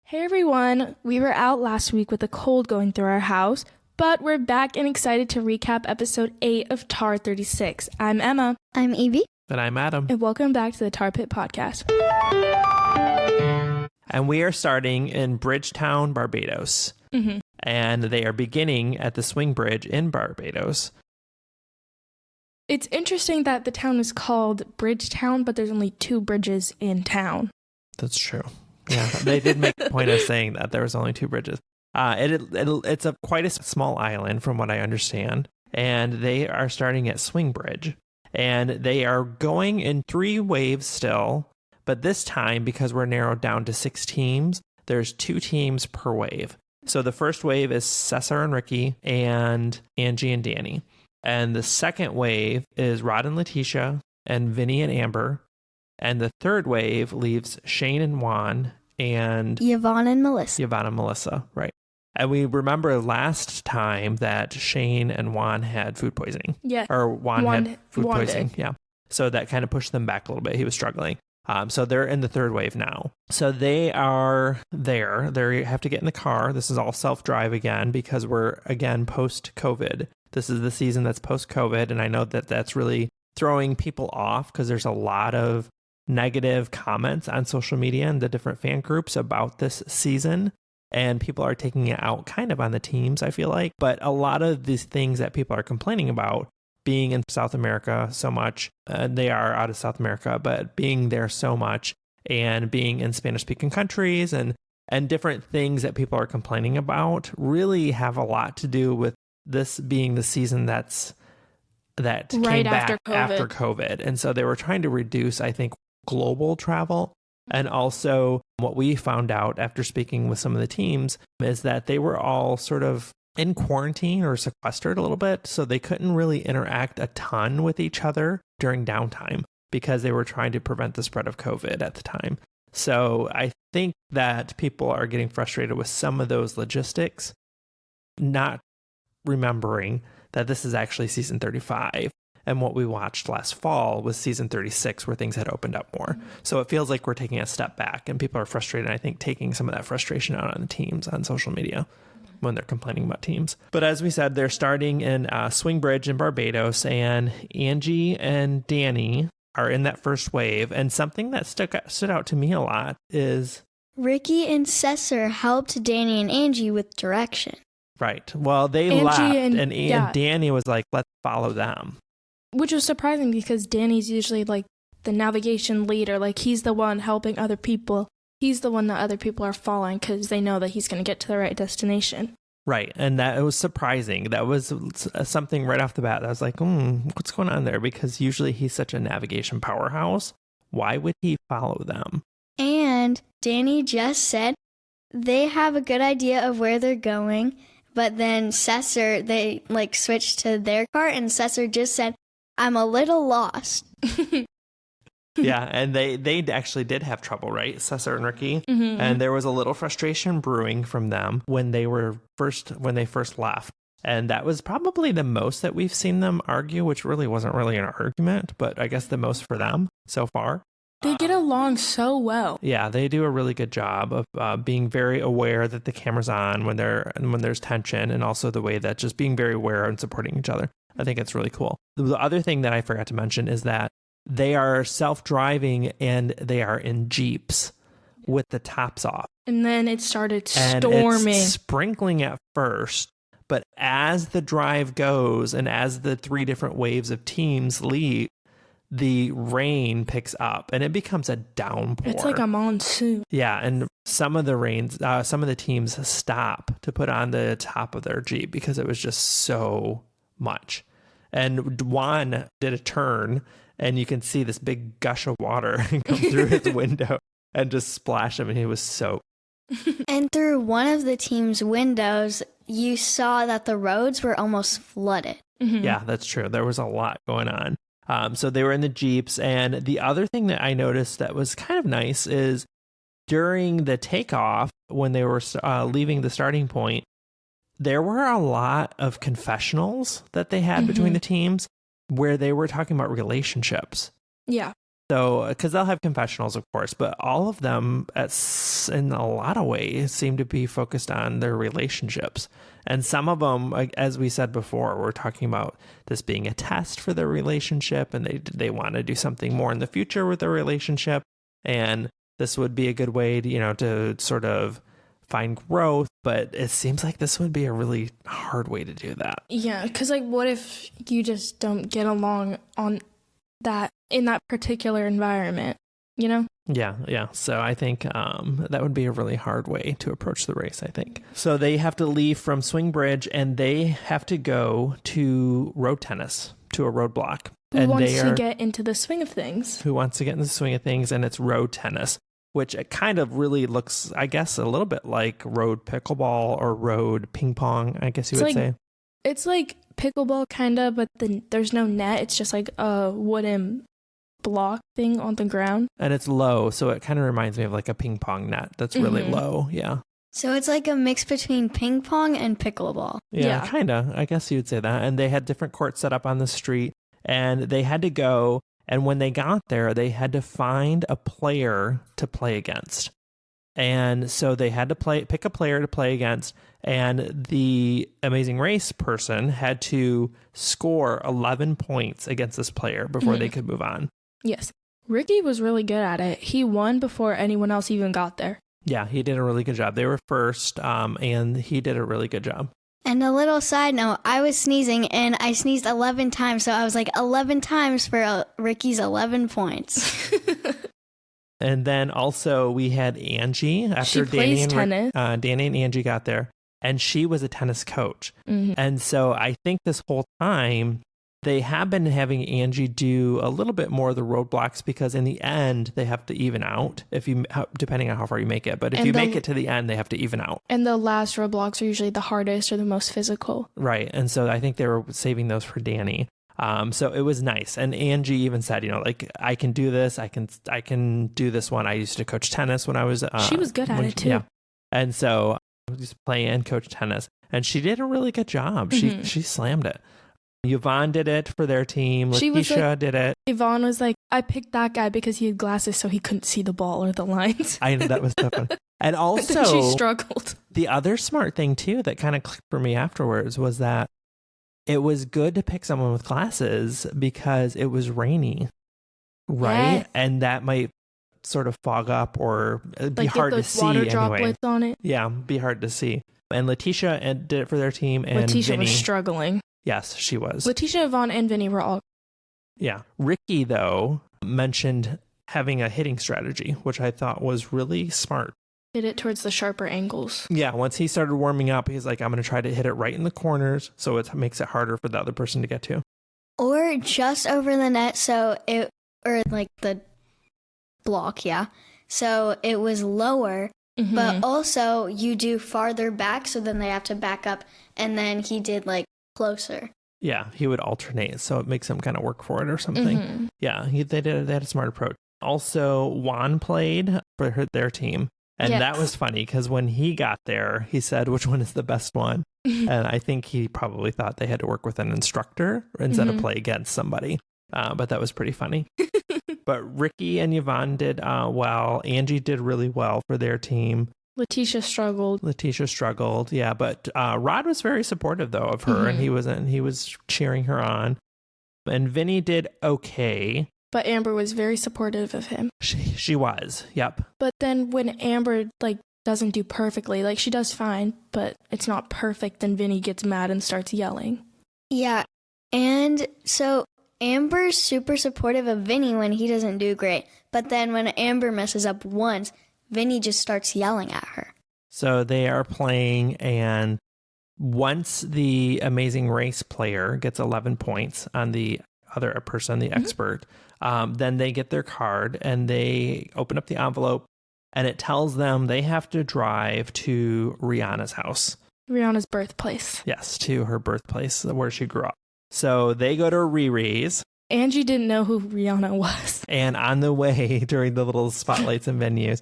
Hey everyone, we were out last week with a cold going through our house, but we're back and excited to recap episode 8 of Tar 36. I'm Emma. I'm Evie. And I'm Adam. And welcome back to the Tar Pit Podcast. And we are starting in Bridgetown, Barbados. Mm-hmm. And they are beginning at the swing bridge in Barbados. It's interesting that the town is called Bridgetown, but there's only 2 bridges in town. That's true. Yeah, they did make the point of saying that there was only 2 bridges. It's quite a small island from what I understand. And they are starting at Swing Bridge. And they are going in 3 waves still. But this time, because we're narrowed down to 6 teams, there's 2 teams per wave. So the first wave is Cesar and Ricky and Angie and Danny. And the second wave is Rod and Letitia and Vinny and Amber. And the third wave leaves Shane and Juan and Yvonne and Melissa. Right. And we remember last time that Shane and Juan had food poisoning. Yeah. Or Juan had food poisoning. Did. Yeah. So that kind of pushed them back a little bit. He was struggling. So they're in the third wave now. So they are there. They have to get in the car. This is all self-drive again because we're, again, post-COVID. This is the season that's post-COVID. And I know that that's really throwing people off because there's a lot of negative comments on social media and the different fan groups about this season. And people are taking it out kind of on the teams, I feel like. But a lot of these things that people are complaining about, being in South America so much, they are out of South America, but being there so much and being in Spanish-speaking countries and different things that people are complaining about really have a lot to do with this being the season that right came back after COVID. And so they were trying to reduce, I think, global travel. And also what we found out after speaking with some of the teams is that they were all sort of in quarantine or sequestered a little bit. So they couldn't really interact a ton with each other during downtime because they were trying to prevent the spread of COVID at the time. So I think that people are getting frustrated with some of those logistics, not remembering that this is actually season 35. And what we watched last fall was season 36, where things had opened up more. So it feels like we're taking a step back and people are frustrated. I think taking some of that frustration out on the teams on social media when they're complaining about teams. But as we said, they're starting in Swing Bridge in Barbados, and Angie and Danny are in that first wave. And something that stood out to me a lot is Ricky and Cesar helped Danny and Angie with direction. Right. Well, they Angie left and Danny was like, let's follow them. Which was surprising because Danny's usually like the navigation leader. Like he's the one helping other people. He's the one that other people are following because they know that he's going to get to the right destination. Right. And that was surprising. That was something right off the bat. I was like, what's going on there? Because usually he's such a navigation powerhouse. Why would he follow them? And Danny just said they have a good idea of where they're going. But then Cesar, they like switched to their car and Cesar just said, I'm a little lost. Yeah, and they actually did have trouble, right? Cesar and Ricky. Mm-hmm. And there was a little frustration brewing from them when they first left. And that was probably the most that we've seen them argue, which really wasn't really an argument, but I guess the most for them so far. They get along so well. Yeah, they do a really good job of being very aware that the camera's on when there's tension, and also the way that just being very aware and supporting each other. I think it's really cool. The other thing that I forgot to mention is that they are self-driving and they are in Jeeps with the tops off. And then it started and storming. It's sprinkling at first, but as the drive goes and as the 3 different waves of teams leave, the rain picks up and it becomes a downpour. It's like a monsoon. Yeah, and some of the teams stop to put on the top of their Jeep because it was just so much. And Juan did a turn and you can see this big gush of water come through his window and just splash him, and he was soaked. And through one of the team's windows, you saw that the roads were almost flooded. Mm-hmm. Yeah, that's true. There was a lot going on. So they were in the Jeeps. And the other thing that I noticed that was kind of nice is during the takeoff, when they were leaving the starting point, there were a lot of confessionals that they had between the teams where they were talking about relationships. Yeah. So, because they'll have confessionals, of course, but all of them, in a lot of ways, seem to be focused on their relationships. And some of them, as we said before, we're talking about this being a test for their relationship, and they want to do something more in the future with their relationship. And this would be a good way to, to sort of find growth. But it seems like this would be a really hard way to do that. Yeah, because what if you just don't get along in that particular environment, Yeah. So I think that would be a really hard way to approach the race, I think. So they have to leave from Swing Bridge and they have to go to road tennis, to a roadblock. Who wants to get into the swing of things? And it's road tennis, which it kind of really looks, I guess, a little bit like road pickleball or road ping pong, I guess you would say. It's like pickleball kind of, but there's no net. It's just like a wooden block thing on the ground. And it's low, so it kind of reminds me of like a ping pong net that's really low. Yeah. So it's like a mix between ping pong and pickleball. Yeah. Kind of. I guess you'd say that. And they had different courts set up on the street, and they had to go. And when they got there, they had to find a player to play against. And so they had to pick a player to play against. And the Amazing Race person had to score 11 points against this player before they could move on. Yes. Ricky was really good at it. He won before anyone else even got there. Yeah, he did a really good job. They were first, and he did a really good job. And a little side note, I was sneezing, and I sneezed 11 times, so I was like 11 times for Ricky's 11 points. And then also we had Angie after Danny and Angie got there, and she was a tennis coach. And so I think this whole time they have been having Angie do a little bit more of the roadblocks, because in the end they have to even out depending on how far you make it. But if you make it to the end, they have to even out. And the last roadblocks are usually the hardest or the most physical. Right. And so I think they were saving those for Danny. So it was nice. And Angie even said, I can do this. I can do this one. I used to coach tennis when I was... she was good at it too. Yeah. And so I used to play and coach tennis. And she did a really good job. She slammed it. Yvonne did it for their team. Letitia did it. Yvonne was like, I picked that guy because he had glasses so he couldn't see the ball or the lines. I know, that was so funny. And also... she struggled. The other smart thing too that kind of clicked for me afterwards was that it was good to pick someone with glasses because it was rainy, right? Yeah. And that might sort of fog up or be hard to see water anyway. droplets on it. Yeah, be hard to see. And Letitia did it for their team, and Letitia Vinny was struggling. Yes, she was. Letitia, Yvonne, and Vinny were all... Yeah. Ricky, though, mentioned having a hitting strategy, which I thought was really smart. Hit it towards the sharper angles. Yeah, once he started warming up, he's like, I'm going to try to hit it right in the corners so it makes it harder for the other person to get to. Or just over the net, or like the block, yeah. So it was lower, but also you do farther back, so then they have to back up, and then he did closer. Yeah, he would alternate, so it makes him kind of work for it or something. Yeah, they had a smart approach. Also, Juan played for their team. And that was funny because when he got there, he said, which one is the best one? And I think he probably thought they had to work with an instructor instead of play against somebody. But that was pretty funny. But Ricky and Yvonne did well. Angie did really well for their team. Letitia struggled. Yeah. But Rod was very supportive, though, of her. And he was cheering her on. And Vinny did okay. But Amber was very supportive of him. She was, yep. But then when Amber, doesn't do perfectly, she does fine, but it's not perfect, then Vinny gets mad and starts yelling. Yeah, and so Amber's super supportive of Vinny when he doesn't do great. But then when Amber messes up once, Vinny just starts yelling at her. So they are playing, and once the Amazing Race player gets 11 points on the other person, the expert, then they get their card and they open up the envelope and it tells them they have to drive to Rihanna's house. Rihanna's birthplace. Yes, to her birthplace where she grew up. So they go to Riri's. Angie didn't know who Rihanna was. And on the way during the little spotlights and venues,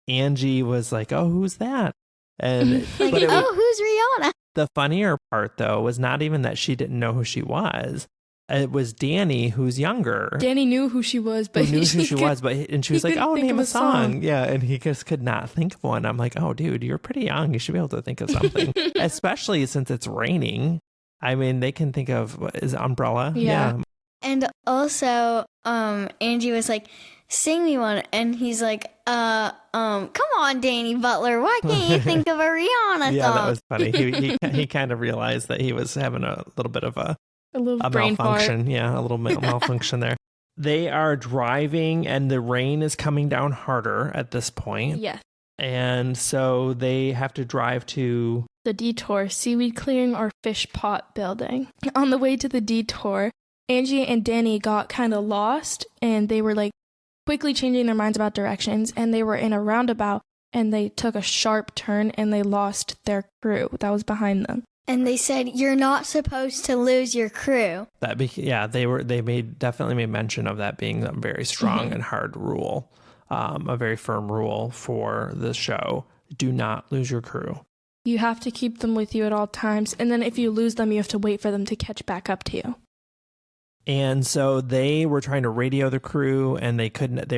Angie was like, oh, who's that? And who's Rihanna? The funnier part, though, was not even that she didn't know who she was. it was Danny, who's younger. Danny knew who she was, but and she was like, "Oh, name a song." Yeah, and he just could not think of one. I'm like, "Oh, dude, you're pretty young. You should be able to think of something." Especially since it's raining. I mean, they can think of is Umbrella. Yeah. And also, Angie was like, "Sing me one," and he's like, come on, Danny Butler, why can't you think of a Rihanna song?" Yeah, that was funny. He kind of realized that he was having a little bit of a brain malfunction. Fart. Yeah, a little malfunction there. They are driving and the rain is coming down harder at this point. Yes. And so they have to drive to the detour, seaweed clearing or fish pot building. On the way to the detour, Angie and Danny got kind of lost and they were like quickly changing their minds about directions, and they were in a roundabout and they took a sharp turn and they lost their crew that was behind them. And they said, "You're not supposed to lose your crew." They definitely made mention of that being a very strong and hard rule, a very firm rule for the show. Do not lose your crew. You have to keep them with you at all times, and then if you lose them, you have to wait for them to catch back up to you. And so they were trying to radio the crew, and they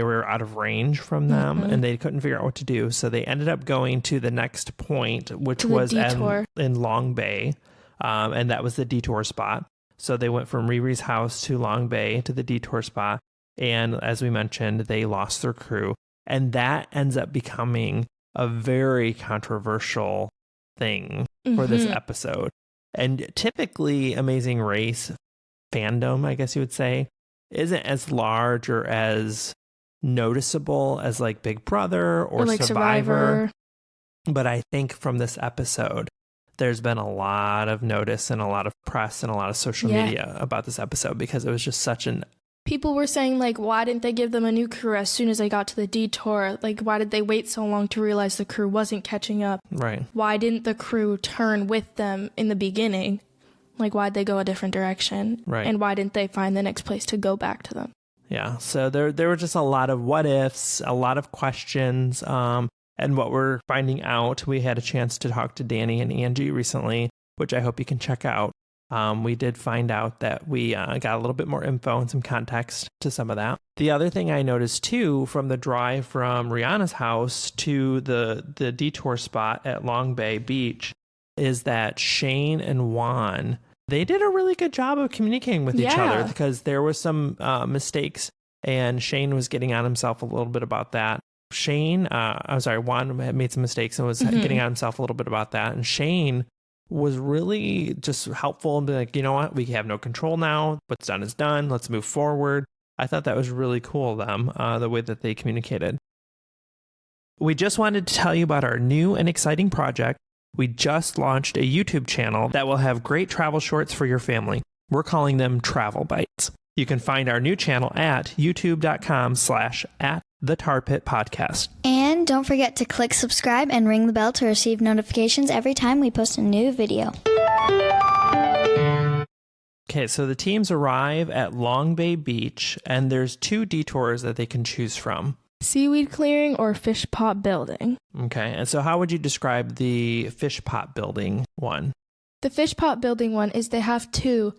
were out of range from them, and they couldn't figure out what to do. So they ended up going to the next point, which was in Long Bay. And that was the detour spot. So they went from Riri's house to Long Bay to the detour spot. And as we mentioned, they lost their crew. And that ends up becoming a very controversial thing for this episode. And typically Amazing Race fandom, I guess you would say, isn't as large or as noticeable as like Big Brother or like Survivor. But I think from this episode, there's been a lot of notice and a lot of press and a lot of social media about this episode because it was just such an... People were saying, like, why didn't they give them a new crew as soon as they got to the detour? Like, why did they wait so long to realize the crew wasn't catching up? Right. Why didn't the crew turn with them in the beginning? Like, why'd they go a different direction? Right. And why didn't they find the next place to go back to them? Yeah. So there were just a lot of what ifs, a lot of questions. And what we're finding out, we had a chance to talk to Danny and Angie recently, which I hope you can check out. We did find out that we got a little bit more info and some context to some of that. The other thing I noticed too, from the drive from Rihanna's house to the detour spot at Long Bay Beach, is that Shane and Juan, they did a really good job of communicating with each other because there was some mistakes and Shane was getting on himself a little bit about that. Juan had made some mistakes and was getting on himself a little bit about that. And Shane was really just helpful and be like, you know what, we have no control now. What's done is done. Let's move forward. I thought that was really cool of them, the way that they communicated. We just wanted to tell you about our new and exciting project. We just launched a YouTube channel that will have great travel shorts for your family. We're calling them Travel Bites. You can find our new channel at youtube.com/@thetarpitpodcast. And don't forget to click subscribe and ring the bell to receive notifications every time we post a new video. Okay, so the teams arrive at Long Bay Beach, and there's 2 detours that they can choose from. Seaweed clearing or fish pot building. Okay, and so how would you describe the fish pot building one? The fish pot building one is they have to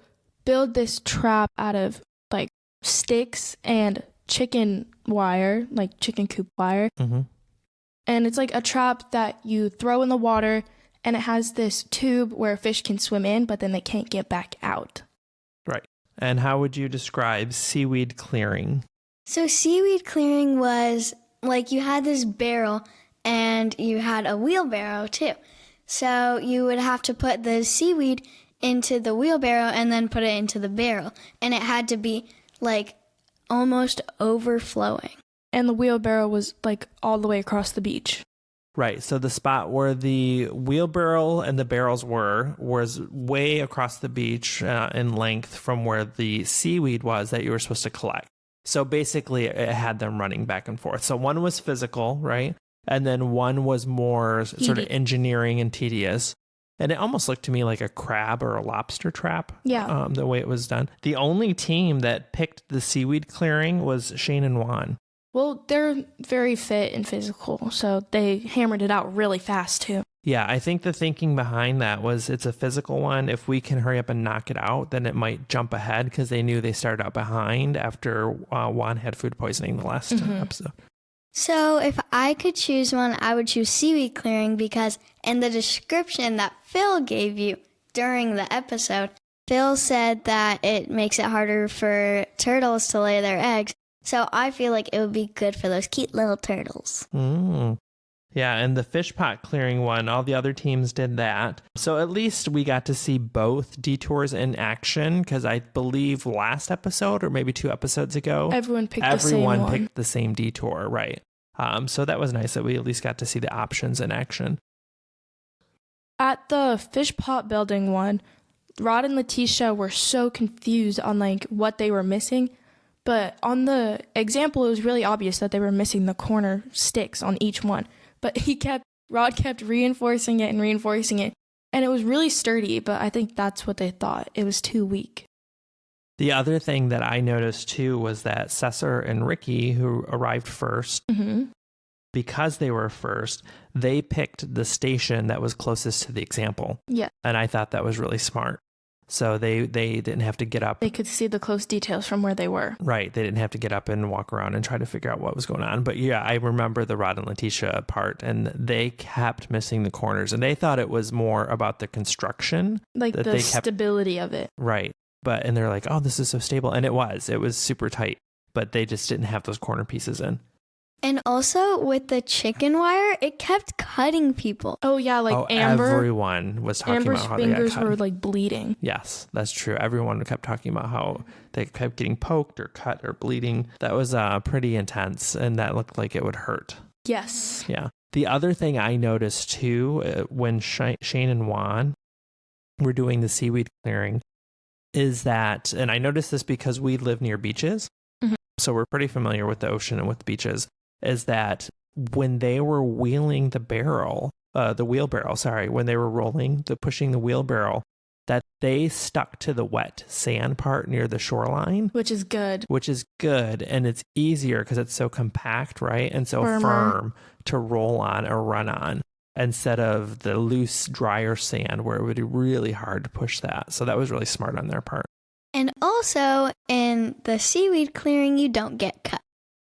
build this trap out of like sticks and chicken wire, like chicken coop wire. And it's like a trap that you throw in the water, and it has this tube where a fish can swim in, but then they can't get back out. Right. And how would you describe seaweed clearing? So seaweed clearing was like you had this barrel and you had a wheelbarrow too. So you would have to put the seaweed into the wheelbarrow and then put it into the barrel. And it had to be like almost overflowing. And the wheelbarrow was like all the way across the beach. Right. So the spot where the wheelbarrow and the barrels was way across the beach in length from where the seaweed was that you were supposed to collect. So basically it had them running back and forth. So one was physical, right? And then one was more sort of engineering and tedious. And it almost looked to me like a crab or a lobster trap. Yeah. The way it was done. The only team that picked the seaweed clearing was Shane and Juan. Well, they're very fit and physical, so they hammered it out really fast too. Yeah, I think the thinking behind that was it's a physical one. If we can hurry up and knock it out, then it might jump ahead because they knew they started out behind after Juan had food poisoning the last episode. So if I could choose one, I would choose seaweed clearing because in the description that Phil gave you during the episode, Phil said that it makes it harder for turtles to lay their eggs. So I feel like it would be good for those cute little turtles. Yeah, and the fish pot clearing one, all the other teams did that. So at least we got to see both detours in action because I believe last episode or maybe 2 episodes ago, everyone picked the same detour, right? So that was nice that we at least got to see the options in action. At the fish pot building one, Rod and Letitia were so confused on like what they were missing. But on the example, it was really obvious that they were missing the corner sticks on each one. But Rod kept reinforcing it, and it was really sturdy, but I think that's what they thought. It was too weak. The other thing that I noticed too was that Cesar and Ricky, who arrived first, because they were first, they picked the station that was closest to the example. Yeah. And I thought that was really smart. So they didn't have to get up. They could see the close details from where they were. Right. They didn't have to get up and walk around and try to figure out what was going on. But yeah, I remember the Rod and Letitia part, and they kept missing the corners. And they thought it was more about the construction. Like the stability of it. Right. And they're like, oh, this is so stable. And it was super tight. But they just didn't have those corner pieces in. And also with the chicken wire, it kept cutting people. Oh, yeah, like Amber. Everyone was talking about how fingers they got cut. were like bleeding. Yes, that's true. Everyone kept talking about how they kept getting poked or cut or bleeding. That was pretty intense, and that looked like it would hurt. Yes. Yeah. The other thing I noticed too, when Shane and Juan were doing the seaweed clearing, is that, and I noticed this because we live near beaches, so we're pretty familiar with the ocean and with the beaches, is that when they were wheeling the wheelbarrow, when they were pushing the wheelbarrow, that they stuck to the wet sand part near the shoreline. Which is good. And it's easier because it's so compact, right? And so firm to roll on or run on instead of the loose, drier sand where it would be really hard to push that. So that was really smart on their part. And also in the seaweed clearing, you don't get cut.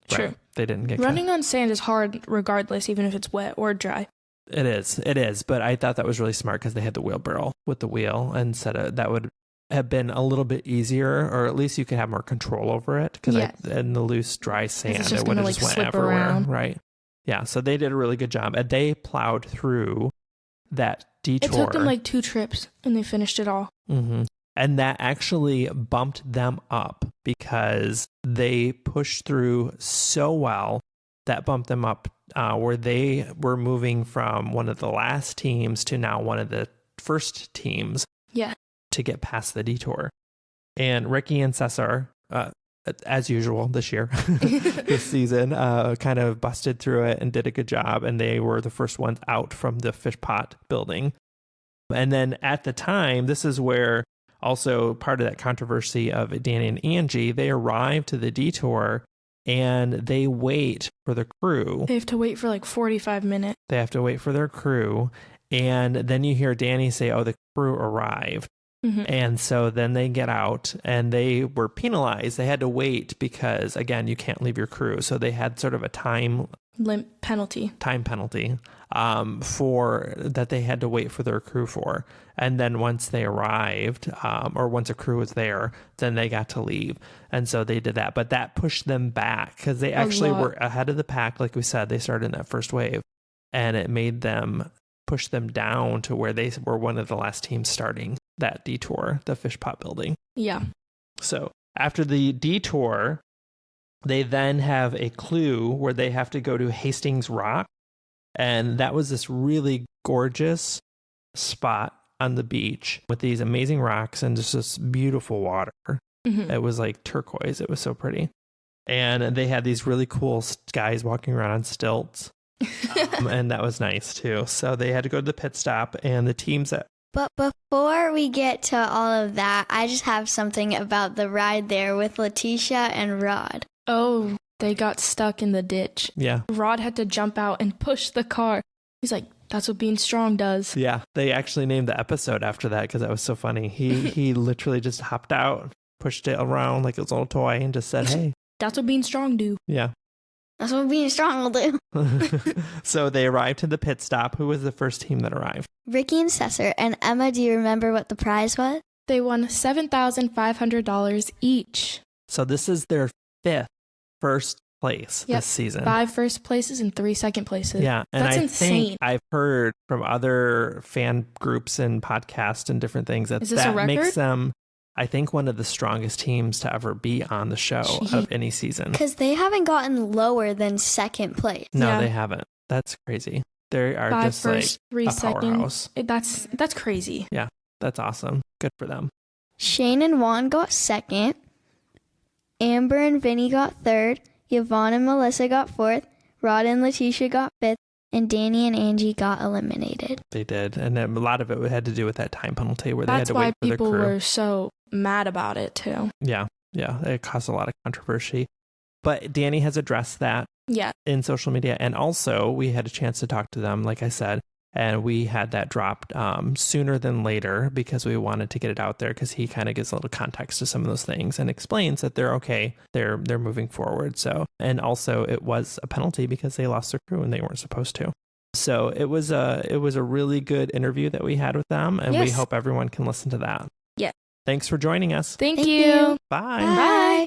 True. Right. They didn't get Running cut. on sand is hard regardless, even if it's wet or dry. It is. But I thought that was really smart because they had the wheelbarrow with the wheel, and that would have been a little bit easier, or at least you could have more control over it. Because in the loose, dry sand, it would have just went everywhere. Around. Right. Yeah. So they did a really good job. And they plowed through that detour. It took them like 2 trips, and they finished it all. Mm-hmm. And that actually bumped them up because they pushed through so well. That bumped them up where they were moving from one of the last teams to now one of the first teams. Yeah. To get past the detour. And Ricky and Cesar, as usual this year, this season, kind of busted through it and did a good job. And they were the first ones out from the fish pot building. And then at the time, this is where also part of that controversy of Danny and Angie, they arrive to the detour and they wait for the crew. They have to wait for like 45 minutes. They have to wait for their crew. And then you hear Danny say, oh, the crew arrived. Mm-hmm. And so then they get out and they were penalized. They had to wait because, again, you can't leave your crew. So they had sort of a time penalty for that they had to wait for their crew for. And then once they arrived, or once a crew was there, then they got to leave. And so they did that. But that pushed them back because they actually were ahead of the pack. Like we said, they started in that first wave, and it made them push them down to where they were one of the last teams starting that detour, the fish pot building. Yeah. So after the detour, they then have a clue where they have to go to Hastings Rock. And that was this really gorgeous spot on the beach with these amazing rocks and just this beautiful water. Mm-hmm. It was like turquoise. It was so pretty. And they had these really cool guys walking around on stilts. And that was nice too. So they had to go to the pit stop, and the teams that... But before we get to all of that, I just have something about the ride there with Letitia and Rod. Oh, they got stuck in the ditch. Yeah. Rod had to jump out and push the car. He's like, That's what being strong does. Yeah, they actually named the episode after that because that was so funny. He literally just hopped out, pushed it around like it was a little toy, and just said, "Hey." That's what being strong do. Yeah. That's what being strong will do. So they arrived to the pit stop. Who was the first team that arrived? Ricky and Cesar. And Emma, do you remember what the prize was? They won $7,500 each. So this is their first place this season. 5 first places and 3 second places. Yeah. And That's I insane. think I've heard from other fan groups and podcasts and different things that makes them, I think, one of the strongest teams to ever be on the show out of any season. Because they haven't gotten lower than second place. No, they haven't. That's crazy. They are 5 just first, like 3 a seconds. powerhouse. That's crazy. Yeah, that's awesome. Good for them. Shane and Juan got second. Amber and Vinny got third. Yvonne and Melissa got fourth. Rod and Letitia got fifth. And Danny and Angie got eliminated. They did. And a lot of it had to do with that time penalty where they had to wait for their crew. That's why people were so mad about it too. Yeah. It caused a lot of controversy. But Danny has addressed that in social media. And also, we had a chance to talk to them, like I said. And we had that dropped sooner than later because we wanted to get it out there because he kind of gives a little context to some of those things and explains that they're okay. They're moving forward. So, and also it was a penalty because they lost their crew and they weren't supposed to. So it was a really good interview that we had with them, and we hope everyone can listen to that. Yeah. Thanks for joining us. Thank you. Bye. Bye.